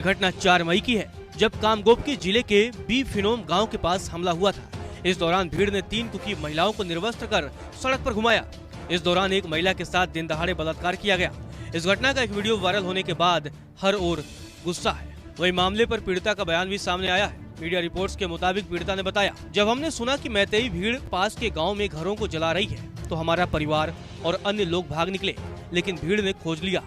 घटना 4 मई की है, जब कामगोपकी जिले के बी फिनोम गांव के पास हमला हुआ था। इस दौरान भीड़ ने 3 कुकी महिलाओं को निर्वस्त्र कर सड़क पर घुमाया। इस दौरान एक महिला के साथ दिन दहाड़े बलात्कार किया गया। इस घटना का एक वीडियो वायरल होने के बाद हर ओर गुस्सा है। वही मामले पर पीड़िता का बयान भी सामने आया है। मीडिया रिपोर्ट्स के मुताबिक पीड़िता ने बताया, जब हमने सुना कि मैतेई भीड़ पास के गाँव में घरों को जला रही है तो हमारा परिवार और अन्य लोग भाग निकले, लेकिन भीड़ ने खोज लिया।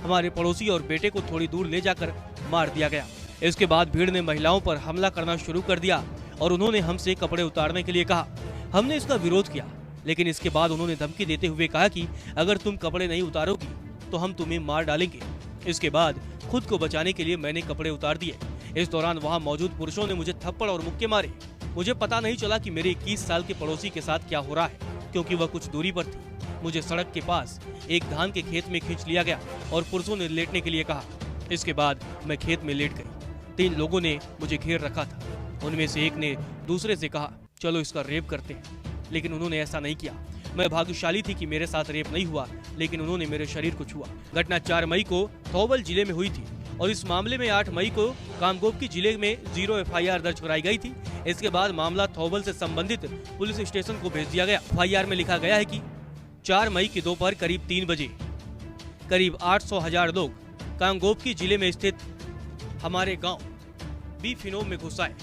हमारे पड़ोसी और बेटे को थोड़ी दूर ले जाकर मार दिया गया। इसके बाद भीड़ ने महिलाओं पर हमला करना शुरू कर दिया और उन्होंने हमसे कपड़े उतारने के लिए कहा। हमने इसका विरोध किया, लेकिन इसके बाद उन्होंने धमकी देते हुए कहा कि अगर तुम कपड़े नहीं उतारोगी तो हम तुम्हें मार डालेंगे। इसके बाद खुद को बचाने के लिए मैंने कपड़े उतार दिए। इस दौरान वहां मौजूद पुरुषों ने मुझे थप्पड़ और मुक्के मारे। मुझे पता नहीं चला कि मेरे 21 साल के पड़ोसी के साथ क्या हो रहा है, क्योंकि वह कुछ दूरी पर थी। मुझे सड़क के पास एक धान के खेत में खींच लिया गया और पुरुषों ने लेटने के लिए कहा। इसके बाद मैं खेत में लेट गई। 3 लोगों ने मुझे घेर रखा था। उनमें से एक ने दूसरे से कहा, चलो इसका रेप करते हैं, लेकिन उन्होंने ऐसा नहीं किया। मैं भाग्यशाली थी कि मेरे साथ रेप नहीं हुआ, लेकिन उन्होंने मेरे शरीर को छुआ। घटना 4 मई को थौबल जिले में हुई थी और इस मामले में 8 मई को कामगोपकी जिले में 0 FIR दर्ज कराई गई थी। इसके बाद मामला थौबल से संबंधित पुलिस स्टेशन को भेज दिया गया। FIR में लिखा गया है कि 4 मई की दोपहर करीब 3 बजे करीब 800,000 लोग कामगोपकी जिले में स्थित हमारे गांव बी फिनोम में घुस आए।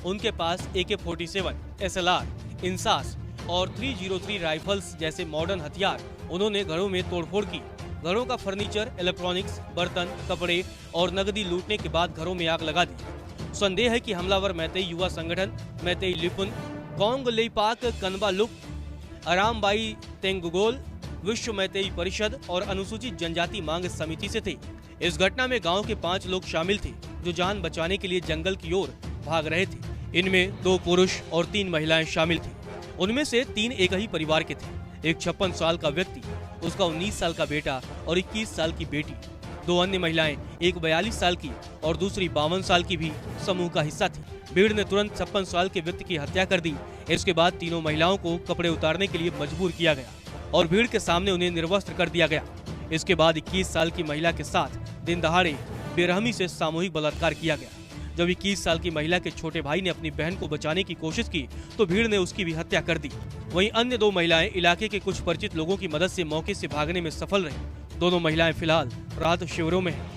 उनके पास AK-47, SLR, इंसास और 303 राइफल्स जैसे मॉडर्न हथियार। उन्होंने घरों में तोड़फोड़ की। घरों का फर्नीचर, इलेक्ट्रॉनिक्स, बर्तन, कपड़े और नकदी लूटने के बाद घरों में आग लगा दी। संदेह है कि हमलावर मैतेई युवा संगठन, मैतेई लिपुन, कोंग लेपाक कनबा लुप, अरामबाई तेंगुगोल, विश्व मैतेई परिषद और अनुसूचित जनजाति मांग समिति से थे। इस घटना में गांव के 5 लोग शामिल थे, जो जान बचाने के लिए जंगल की ओर भाग रहे थे। इनमें 2 पुरुष और 3 महिलाएं शामिल थी। उनमें से 3 एक ही परिवार के थे। एक 56 साल का व्यक्ति, उसका 19 साल का बेटा और 21 साल की बेटी। 2 अन्य महिलाएं, एक 42 साल की और दूसरी 52 साल की भी समूह का हिस्सा थी। भीड़ ने तुरंत 56 साल के व्यक्ति की हत्या कर दी। इसके बाद तीनों महिलाओं को कपड़े उतारने के लिए मजबूर किया गया और भीड़ के सामने उन्हें निर्वस्त्र कर दिया गया। इसके बाद 21 साल की महिला के साथ दिन दहाड़े बेरहमी से सामूहिक बलात्कार किया गया। जब 21 साल की महिला के छोटे भाई ने अपनी बहन को बचाने की कोशिश की तो भीड़ ने उसकी भी हत्या कर दी। वहीं अन्य 2 महिलाएं इलाके के कुछ परिचित लोगों की मदद से मौके से भागने में सफल रहीं। दोनों महिलाएं फिलहाल राहत शिविरों में हैं।